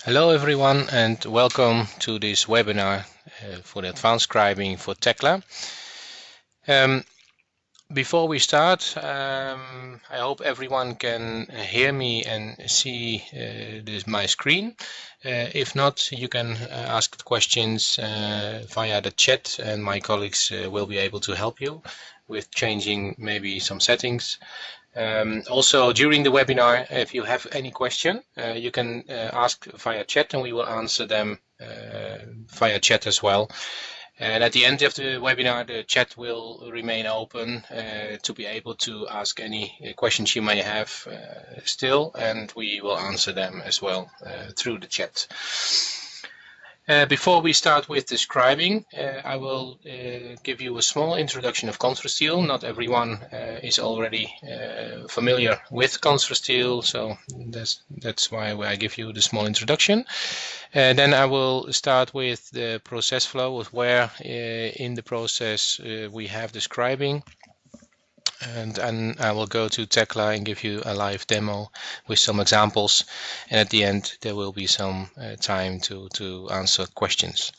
Hello everyone and welcome to this webinar for the advanced scribing for Tekla. Before we start, I hope everyone can hear me and see my screen. If not, you can ask questions via the chat, and my colleagues will be able to help you with changing maybe some settings. Also, during the webinar, if you have any question, you can ask via chat and we will answer them via chat as well. And at the end of the webinar, the chat will remain open to be able to ask any questions you may have still, and we will answer them as well through the chat. Before we start with describing, I will give you a small introduction of ConstruSteel. Not everyone is already familiar with ConstruSteel, so that's why I give you the small introduction. Then I will start with the process flow of where in the process we have describing. And I will go to Tekla and give you a live demo with some examples, and at the end there will be some time to answer questions.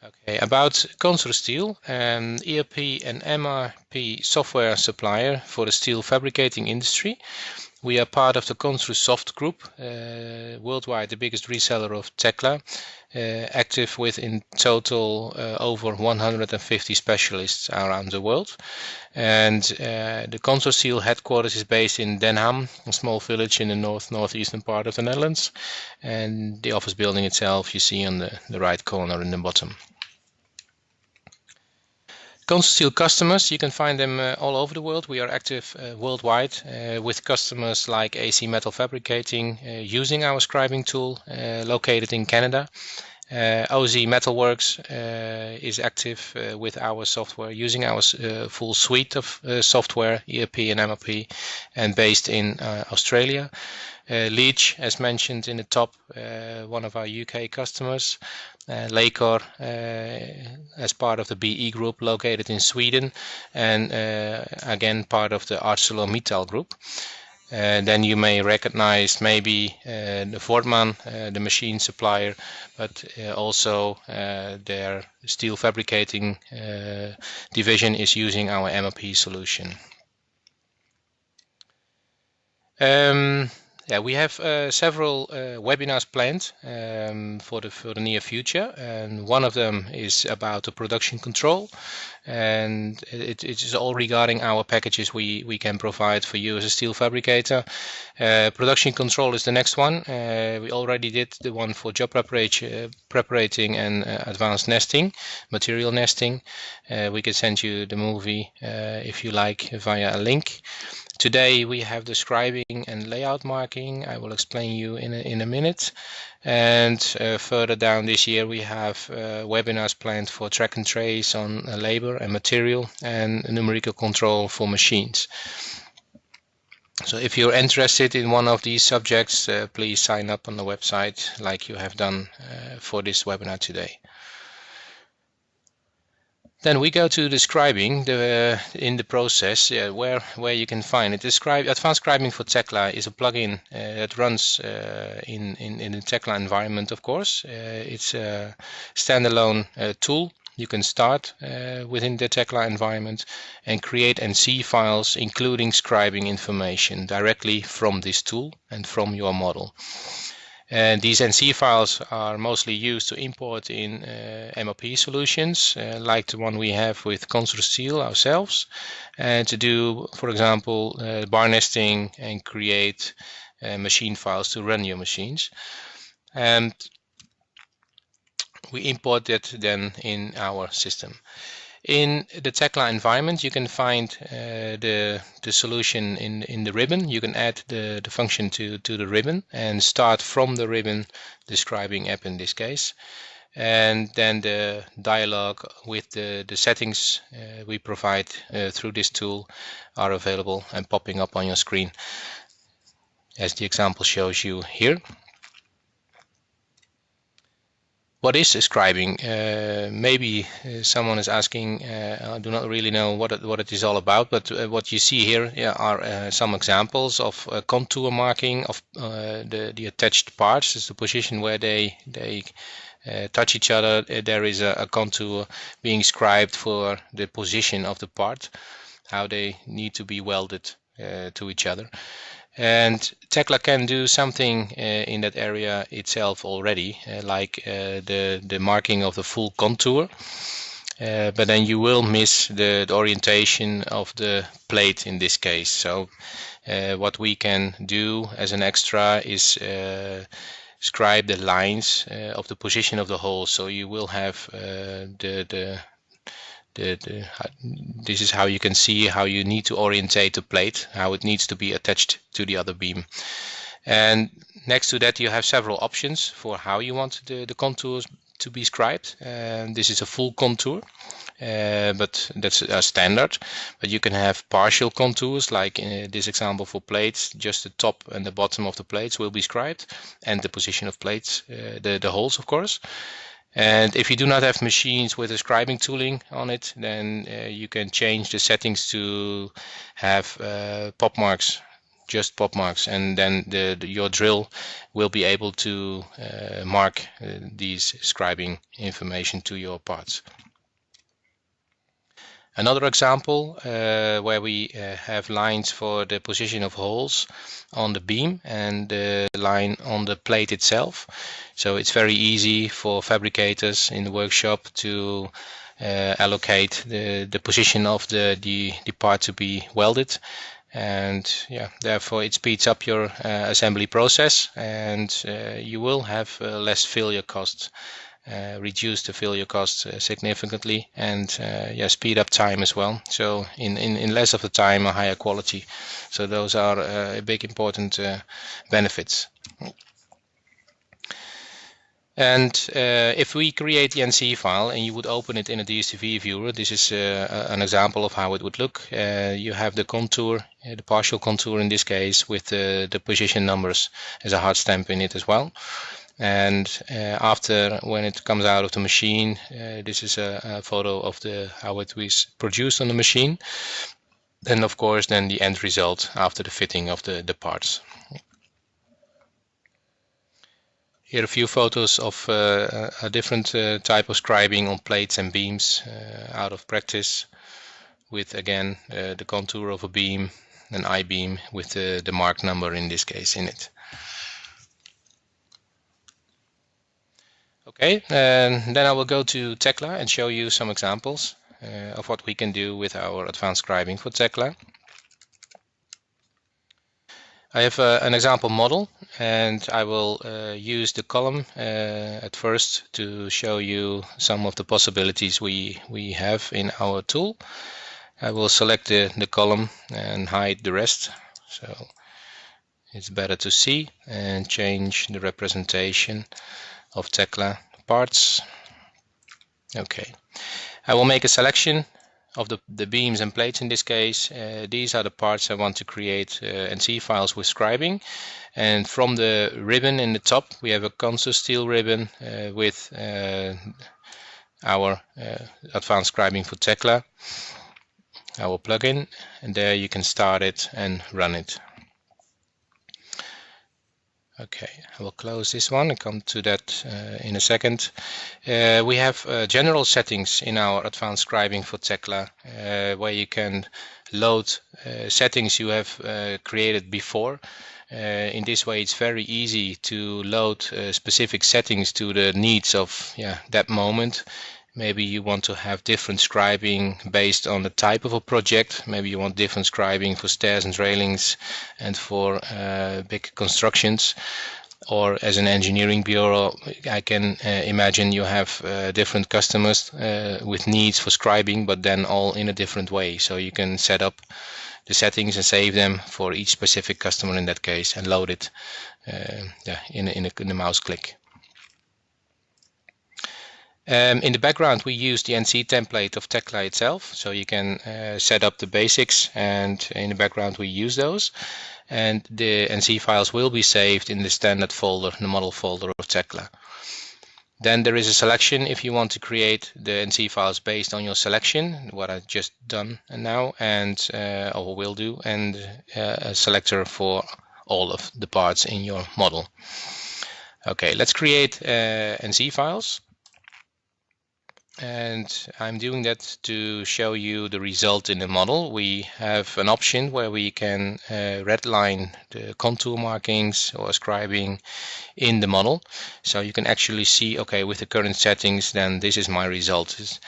Okay, about ConstruSteel, ERP and MRP software supplier for the steel fabricating industry. We are part of the ConstruSoft group, worldwide the biggest reseller of Tekla, active with in total over 150 specialists around the world. And the ConstruSteel headquarters is based in Den Ham, a small village in the northeastern part of the Netherlands. And the office building itself you see on the right corner in the bottom. ConstruSteel customers, you can find them all over the world. We are active worldwide with customers like AC Metal Fabricating using our scribing tool located in Canada. OZ Metalworks is active with our software, using our full suite of software, ERP and MRP, and based in Australia. Leach, as mentioned in the top, one of our UK customers. Lakor, as part of the BE group located in Sweden, and again part of the ArcelorMittal group. Then you may recognize maybe the Fortman, the machine supplier, but also their steel fabricating division is using our MRP solution. Yeah, we have several webinars planned for the near future, and one of them is about the production control, and it is all regarding our packages we can provide for you as a steel fabricator. Production control is the next one. We already did the one for job preparing and advanced nesting, material nesting. We can send you the movie if you like via a link. Today we have the scribing and layout marking. I will explain you in a minute. And further down this year we have webinars planned for track and trace on labor and material, and numerical control for machines. So if you're interested in one of these subjects, please sign up on the website like you have done for this webinar today. Then we go to describing in the process where you can find it. Advanced Scribing for Tekla is a plugin that runs in the Tekla environment, of course. It's a standalone tool. You can start within the Tekla environment and create NC files, including scribing information directly from this tool and from your model. And these NC files are mostly used to import in MRP solutions, like the one we have with ConstruSteel ourselves, and to do, for example, bar nesting and create machine files to run your machines. And we import that then in our system. In the Tekla environment, you can find the solution in the ribbon. You can add the function to the ribbon and start from the ribbon, the scribing app in this case. And then the dialog with the settings we provide through this tool are available and popping up on your screen, as the example shows you here. What is scribing? Maybe someone is asking. I do not really know what it is all about, but what you see here are some examples of contour marking of the attached parts. It's the position where they touch each other. There is a contour being scribed for the position of the part, how they need to be welded to each other. And Tekla can do something in that area itself already, like the marking of the full contour, but then you will miss the orientation of the plate in this case. So what we can do as an extra is scribe the lines of the position of the hole, so you will have this is how you can see how you need to orientate the plate, how it needs to be attached to the other beam. And next to that you have several options for how you want the contours to be scribed. And this is a full contour, but that's a standard. But you can have partial contours, like in this example for plates, just the top and the bottom of the plates will be scribed, and the position of plates, the holes of course. And if you do not have machines with a scribing tooling on it, then you can change the settings to have pop marks, just pop marks, and then your drill will be able to mark these scribing information to your parts. Another example where we have lines for the position of holes on the beam and the line on the plate itself. So it's very easy for fabricators in the workshop to allocate the position of the part to be welded. And yeah, therefore it speeds up your assembly process, and you will have less failure costs. Reduce the failure costs significantly, and speed up time as well. So in less of the time, a higher quality. So those are big important benefits. And if we create the ENG file and you would open it in a DSTV viewer, this is an example of how it would look. You have the contour, the partial contour in this case, with the position numbers as a hard stamp in it as well. And after, when it comes out of the machine, this is a photo of how it was produced on the machine. Then of course then the end result after the fitting of the parts. Here are a few photos of a different type of scribing on plates and beams out of practice, with again the contour of a beam, an I-beam with the mark number in this case in it. Okay, and then I will go to Tekla and show you some examples of what we can do with our advanced scribing for Tekla. I have an example model, and I will use the column at first to show you some of the possibilities we have in our tool. I will select the column and hide the rest, so it's better to see, and change the representation of Tekla parts. Okay, I will make a selection of the beams and plates in this case. These are the parts I want to create ENG files with scribing, and from the ribbon in the top we have a ConstruSteel ribbon with our advanced scribing for Tekla, our plugin, and there you can start it and run it. Okay, I will close this one and come to that in a second. We have general settings in our advanced scribing for Tekla, where you can load settings you have created before. In this way it's very easy to load specific settings to the needs of that moment. Maybe you want to have different scribing based on the type of a project. Maybe you want different scribing for stairs and railings and for big constructions. Or as an engineering bureau, I can imagine you have different customers with needs for scribing, but then all in a different way. So you can set up the settings and save them for each specific customer in that case, and load it in a mouse click. In the background we use the ENG template of Tekla itself, so you can set up the basics, and in the background we use those, and the ENG files will be saved in the standard folder, the model folder of Tekla. Then there is a selection if you want to create the NC files based on your selection, what I just done now, and or will do, and a selector for all of the parts in your model. Okay, let's create NC files. And I'm doing that to show you the result in the model. We have an option where we can redline the contour markings or scribing in the model. So you can actually see, okay, with the current settings, then this is my result.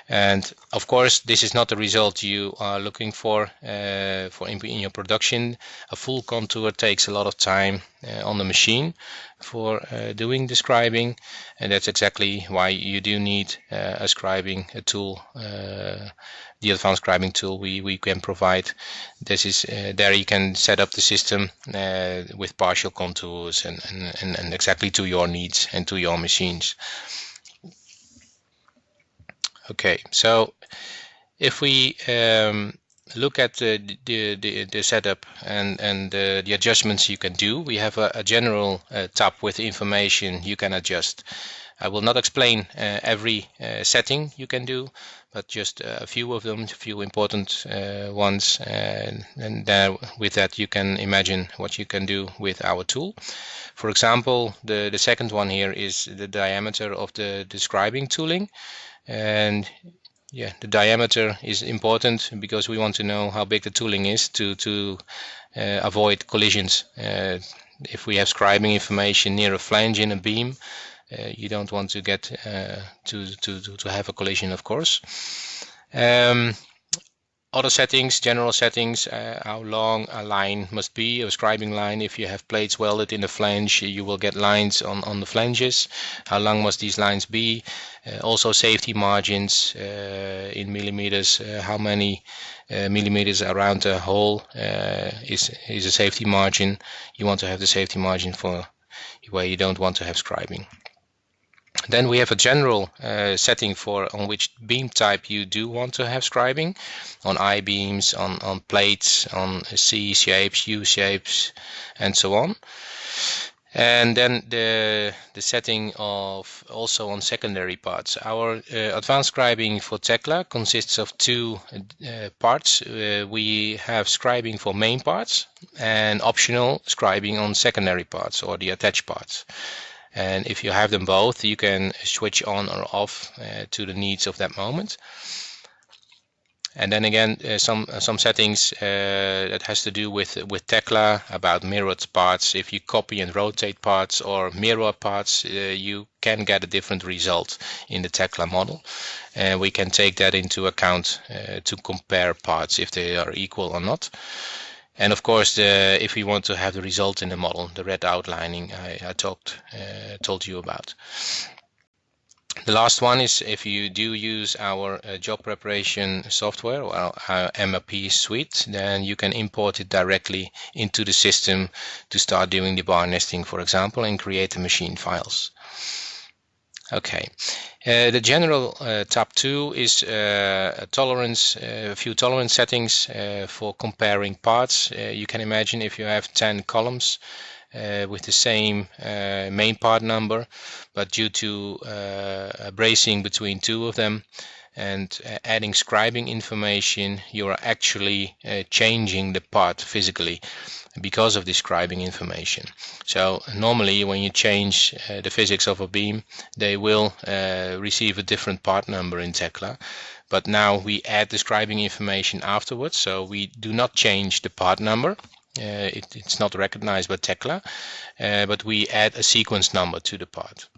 And of course, this is not the result you are looking for in your production. A full contour takes a lot of time on the machine for doing the scribing, and that's exactly why you do need a tool. The advanced scribing tool we can provide. This is there you can set up the system with partial contours and exactly to your needs and to your machines. Okay, so if we look at the setup and the adjustments you can do, we have a general tab with information you can adjust. I will not explain every setting you can do, but just a few of them, a few important ones, and there with that you can imagine what you can do with our tool. For example, the second one here is the diameter of the scribing tooling. And yeah, the diameter is important because we want to know how big the tooling is to avoid collisions. If we have scribing information near a flange in a beam, you don't want to get to have a collision, of course. Other settings, general settings, how long a line must be, a scribing line. If you have plates welded in the flange, you will get lines on the flanges. How long must these lines be? Also safety margins in millimeters. How many millimeters around the hole is a safety margin. You want to have the safety margin for where you don't want to have scribing. Then we have a general setting for on which beam type you do want to have scribing, on I-beams, on plates, on C shapes, U shapes, and so on. And then the setting of also on secondary parts. Our advanced scribing for Tekla consists of two parts. We have scribing for main parts and optional scribing on secondary parts or the attached parts. And if you have them both, you can switch on or off to the needs of that moment. And then again, some settings that has to do with Tekla about mirrored parts. If you copy and rotate parts or mirror parts, you can get a different result in the Tekla model. And we can take that into account to compare parts if they are equal or not. And of course, if we want to have the result in the model, the red outlining I told you about. The last one is if you do use our job preparation software or our MRP suite, then you can import it directly into the system to start doing the bar nesting, for example, and create the machine files. Okay, the general tab 2 is a few tolerance settings for comparing parts. You can imagine if you have 10 columns with the same main part number, but due to bracing between two of them and adding scribing information, you are actually changing the part physically because of the scribing information. So normally when you change the physics of a beam, they will receive a different part number in Tekla. But now we add the scribing information afterwards, so we do not change the part number. It's not recognized by Tekla, but we add a sequence number to the part.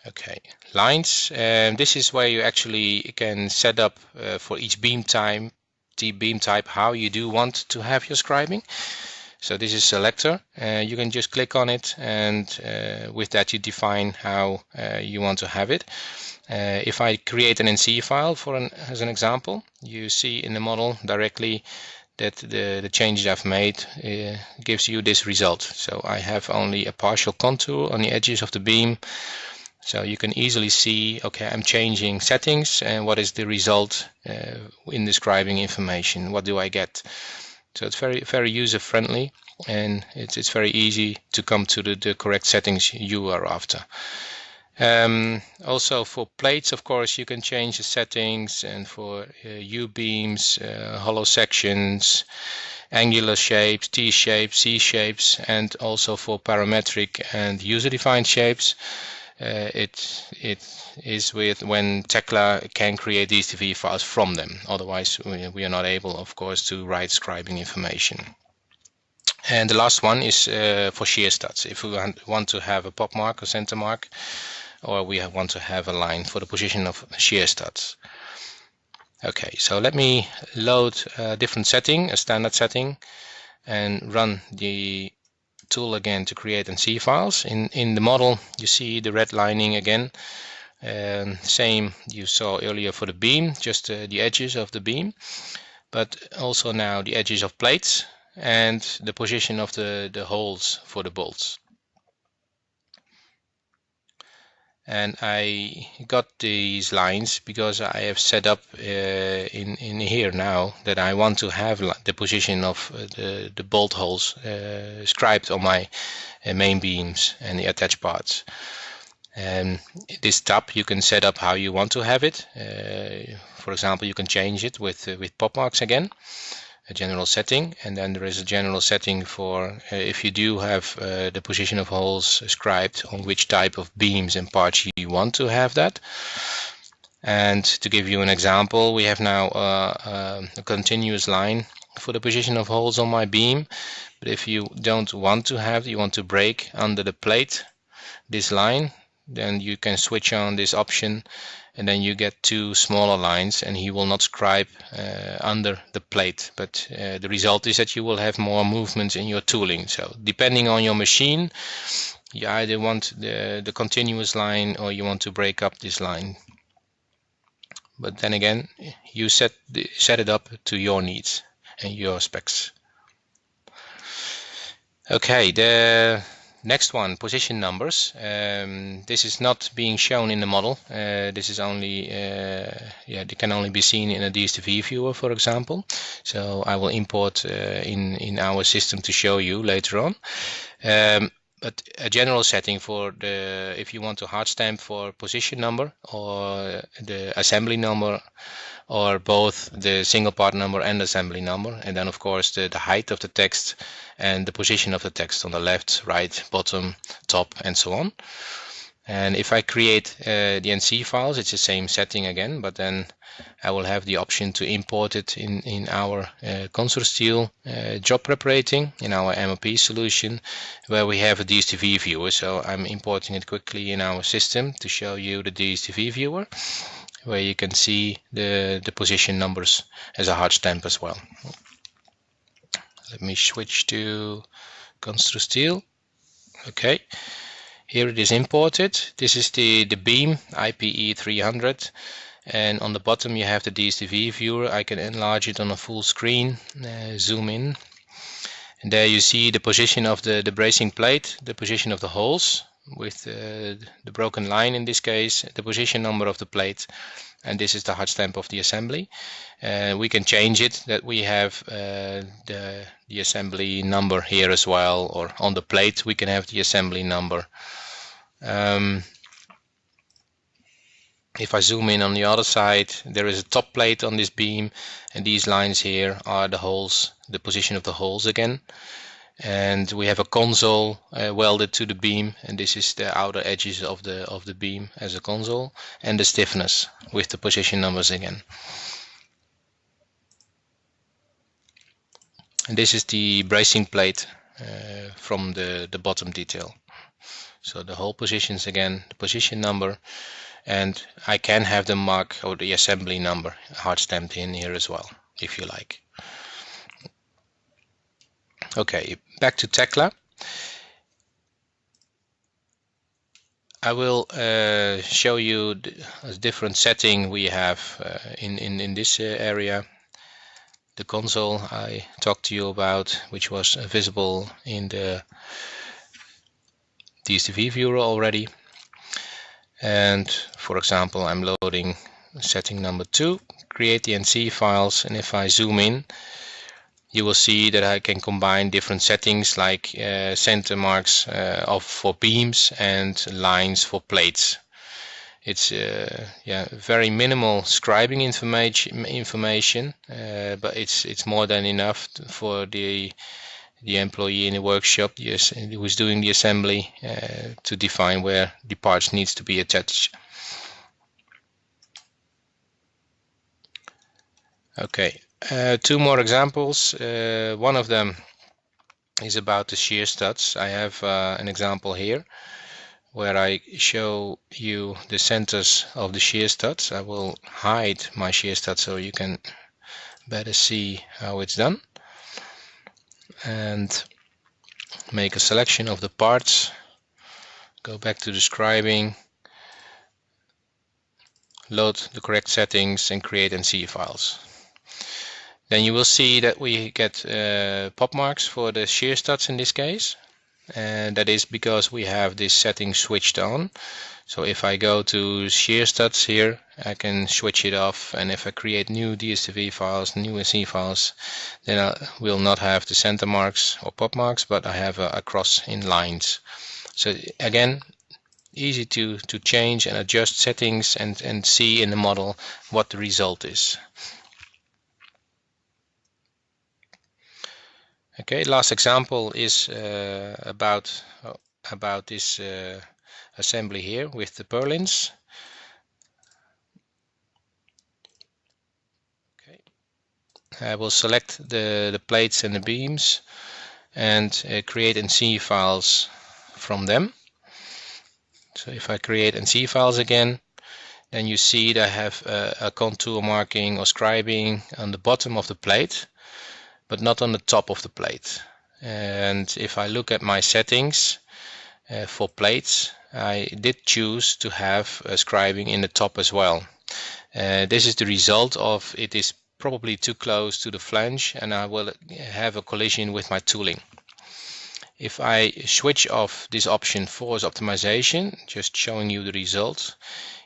Okay, lines. This is where you actually can set up for each beam type how you do want to have your scribing. So this is selector. You can just click on it, and with that you define how you want to have it. If I create an NC file as an example, you see in the model directly that the changes I've made gives you this result. So I have only a partial contour on the edges of the beam. So you can easily see, okay, I'm changing settings and what is the result in describing information. What do I get? So it's very user friendly, and it's very easy to come to the correct settings you are after. Also for plates, of course, you can change the settings, and for U-beams, hollow sections, angular shapes, T-shapes, C-shapes, and also for parametric and user-defined shapes. It is with when Tekla can create DSTV files from them. Otherwise, we are not able, of course, to write scribing information. And the last one is for shear studs. If we want to have a pop mark or center mark, or we want to have a line for the position of shear studs. Okay, so let me load a different setting, a standard setting, and run the tool again to create NC files. In the model, you see the red lining again. Same you saw earlier for the beam, just the edges of the beam, but also now the edges of plates and the position of the holes for the bolts. And I got these lines because I have set up in here now that I want to have the position of the bolt holes scribed on my main beams and the attached parts. And this tab you can set up how you want to have it. For example, you can change it with pop marks again, a general setting, and then there is a general setting for if you do have the position of holes scribed on which type of beams and parts you want to have that. And to give you an example, we have now a continuous line for the position of holes on my beam, but if you don't want to have, you want to break under the plate this line, then you can switch on this option, and then you get two smaller lines, and he will not scribe under the plate, but the result is that you will have more movements in your tooling. So depending on your machine, you either want the continuous line or you want to break up this line. But then again, you set it up to your needs and your specs. Okay, the next one, position numbers. This is not being shown in the model. This is only, they can only be seen in a DSTV viewer, for example. So I will import in our system to show you later on. But a general setting for if you want to hard stamp for position number or the assembly number, or both the single part number and assembly number, and then of course the height of the text and the position of the text on the left, right, bottom, top, and so on. And if I create the NC files, it's the same setting again, but then I will have the option to import it in our ConstruSteel job preparating, in our MOP solution, where we have a DSTV viewer. So I'm importing it quickly in our system to show you the DSTV viewer, where you can see the position numbers as a hard stamp as well. Let me switch to ConstruSteel. Okay, here it is imported. This is the beam IPE 300, and on the bottom you have the DSTV viewer. I can enlarge it on a full screen, zoom in, and there you see the position of the bracing plate, the position of the holes with the broken line in this case, the position number of the plate, and this is the hard stamp of the assembly. We can change it that we have the assembly number here as well, or on the plate we can have the assembly number. If I zoom in on the other side, there is a top plate on this beam, and these lines here are the holes, the position of the holes again. And we have a console welded to the beam, and this is the outer edges of the beam as a console, and the stiffness with the position numbers again. And this is the bracing plate from the bottom detail. So the hole positions again, the position number, and I can have the mark or the assembly number hard stamped in here as well, if you like. Okay, back to Tekla. I will show you a different setting we have in this area. The console I talked to you about, which was visible in the DSTV viewer already. And for example, I'm loading setting number 2, create the NC files, and if I zoom in, you will see that I can combine different settings like center marks for beams and lines for plates. It's very minimal scribing information, but it's more than enough for the employee in the workshop who is doing the assembly to define where the parts needs to be attached. Okay, two more examples. One of them is about the shear studs. I have an example here where I show you the centers of the shear studs. I will hide my shear studs so you can better see how it's done, and make a selection of the parts, go back to the scribing, load the correct settings and create ENG files. Then you will see that we get pop marks for the shear studs in this case, and that is because we have this setting switched on. So if I go to shear studs here, I can switch it off, and if I create new DSTV files, new ENG files, then I will not have the center marks or pop marks, but I have a cross in lines. So again, easy to change and adjust settings and see in the model what the result is. Okay, last example is about this assembly here with the purlins. Okay, I will select the plates and the beams and create ENG files from them. So if I create ENG files again, then you see that I have a contour marking or scribing on the bottom of the plate, but not on the top of the plate. And if I look at my settings for plates, I did choose to have scribing in the top as well. This is the result of it is probably too close to the flange, and I will have a collision with my tooling. If I switch off this option, force optimization, just showing you the results,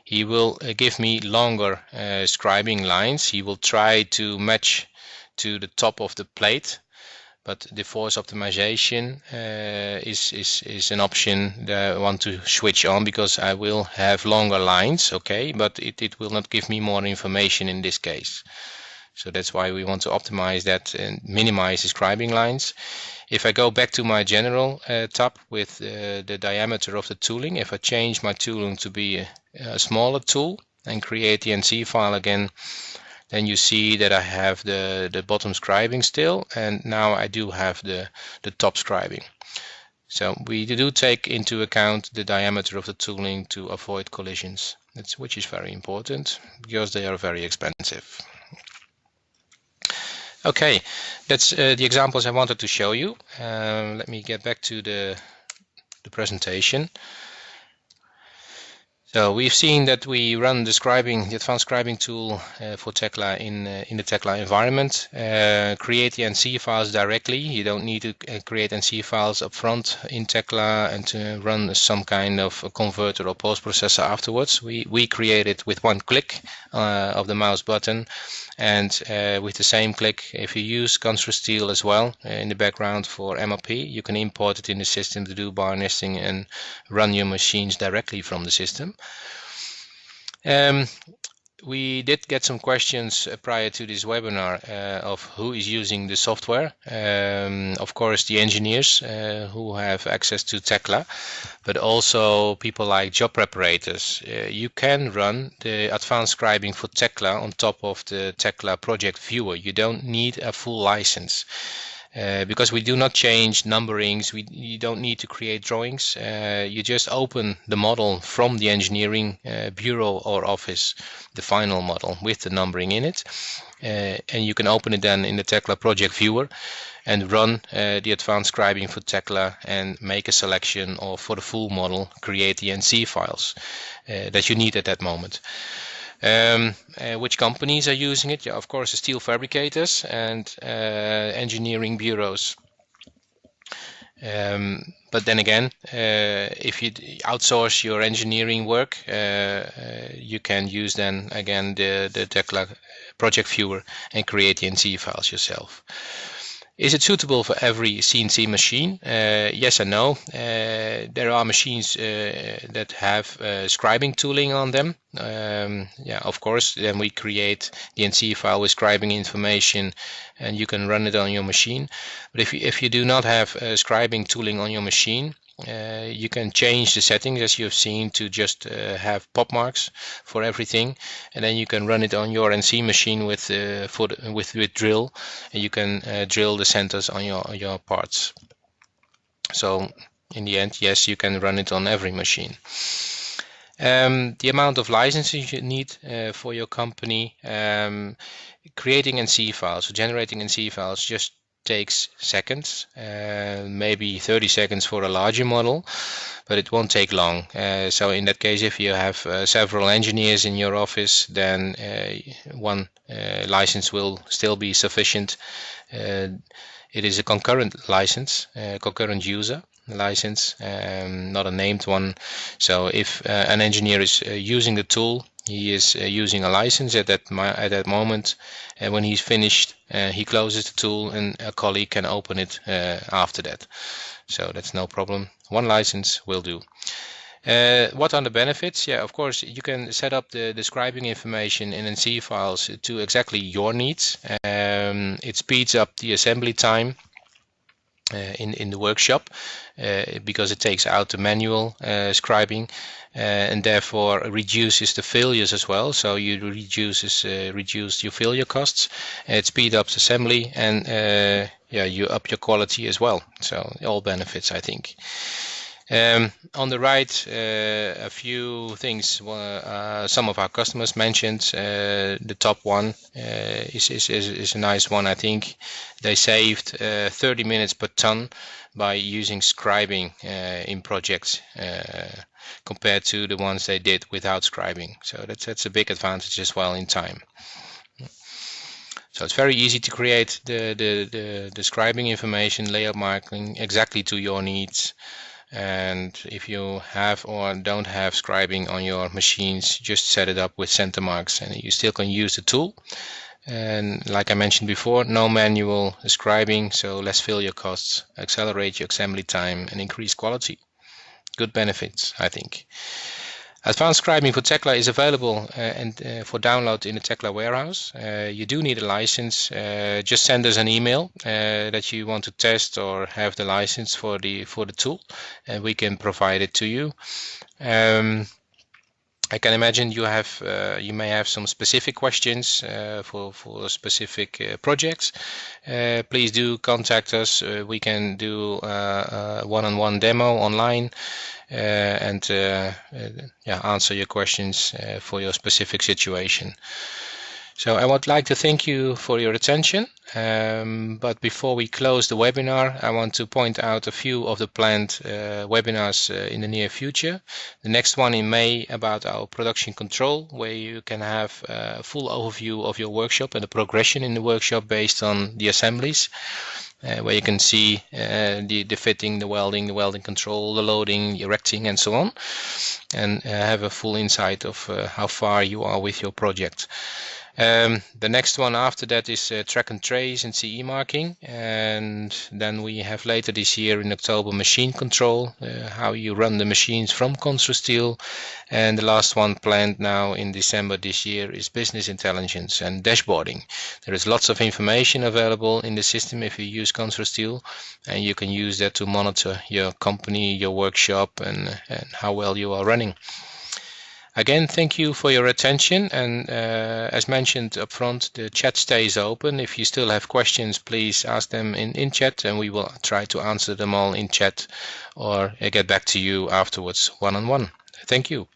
he will give me longer scribing lines. He will try to match to the top of the plate, but the force optimization is an option that I want to switch on because I will have longer lines, okay, but it will not give me more information in this case. So that's why we want to optimize that and minimize the scribing lines. If I go back to my general tab with the diameter of the tooling, if I change my tooling to be a smaller tool and create the ENG file again, then you see that I have the bottom scribing still, and now I do have the top scribing. So we do take into account the diameter of the tooling to avoid collisions, which is very important because they are very expensive. Okay, that's the examples I wanted to show you. Let me get back to the presentation. So we've seen that we run the advanced scribing tool for Tekla in the Tekla environment. Create the ENG files directly. You don't need to create ENG files up front in Tekla and to run some kind of a converter or post processor afterwards. We create it with one click of the mouse button, and with the same click, if you use ConstruSteel as well in the background for MLP, you can import it in the system to do bar nesting and run your machines directly from the system. We did get some questions prior to this webinar of who is using the software. Of course, the engineers who have access to Tekla, but also people like job preparators. You can run the advanced scribing for Tekla on top of the Tekla project viewer. You don't need a full license. Because we do not change numberings, you don't need to create drawings. You just open the model from the engineering bureau or office, the final model with the numbering in it, and you can open it then in the Tekla project viewer and run the advanced scribing for Tekla and make a selection, or for the full model create the ENG files that you need at that moment. Which companies are using it? Yeah, of course, the steel fabricators and engineering bureaus. But then again, if you outsource your engineering work, you can use then again the Tekla project viewer and create the ENG files yourself. Is it suitable for every CNC machine? Yes and no. There are machines that have scribing tooling on them. Yeah, of course, then we create the DNC file with scribing information and you can run it on your machine. But if you do not have scribing tooling on your machine, you can change the settings, as you've seen, to just have pop marks for everything, and then you can run it on your NC machine with drill, and you can drill the centers on your parts. So in the end, yes, you can run it on every machine. The amount of licenses you need for your company, creating NC files, so generating NC files, just takes seconds, maybe 30 seconds for a larger model, but it won't take long. So in that case, if you have several engineers in your office, then one license will still be sufficient. It is a concurrent license, concurrent user license, not a named one. So if an engineer is using the tool, he is using a license at that moment, and when he's finished, he closes the tool and a colleague can open it after that. So that's no problem. One license will do. What are the benefits? Yeah, of course, you can set up the scribing information in NC files to exactly your needs. It speeds up the assembly time in the workshop because it takes out the manual scribing and therefore reduces the failures as well. So you reduce your failure costs. It speeds up assembly, and yeah, you up your quality as well. So all benefits, I think. On the right, a few things some of our customers mentioned. The top one is a nice one, I think. They saved 30 minutes per ton by using scribing in projects compared to the ones they did without scribing. So that's a big advantage as well in time. So it's very easy to create the scribing information, layout marking exactly to your needs. And if you have or don't have scribing on your machines, just set it up with center marks and you still can use the tool. And like I mentioned before, no manual scribing, so less failure costs, accelerate your assembly time and increase quality. Good benefits, I think. Advanced scribing for Tekla is available for download in the Tekla warehouse. You do need a license. Just send us an email that you want to test or have the license for the tool, and we can provide it to you. I can imagine you may have some specific questions for specific projects. Please do contact us. We can do a one-on-one demo online and yeah, answer your questions for your specific situation. So I would like to thank you for your attention, but before we close the webinar, I want to point out a few of the planned webinars in the near future. The next one in May about our production control, where you can have a full overview of your workshop and the progression in the workshop based on the assemblies. Where you can see the fitting, the welding control, the loading, the erecting, and so on, and have a full insight of how far you are with your project. The next one after that is track and trace and CE marking, and then we have later this year in October machine control, how you run the machines from ConstruSteel, and the last one planned now in December this year is business intelligence and dashboarding. There is lots of information available in the system if you use ConstruSteel, and you can use that to monitor your company, your workshop, and how well you are running. Again, thank you for your attention, and as mentioned up front, the chat stays open. If you still have questions, please ask them in chat, and we will try to answer them all in chat or get back to you afterwards one-on-one. Thank you.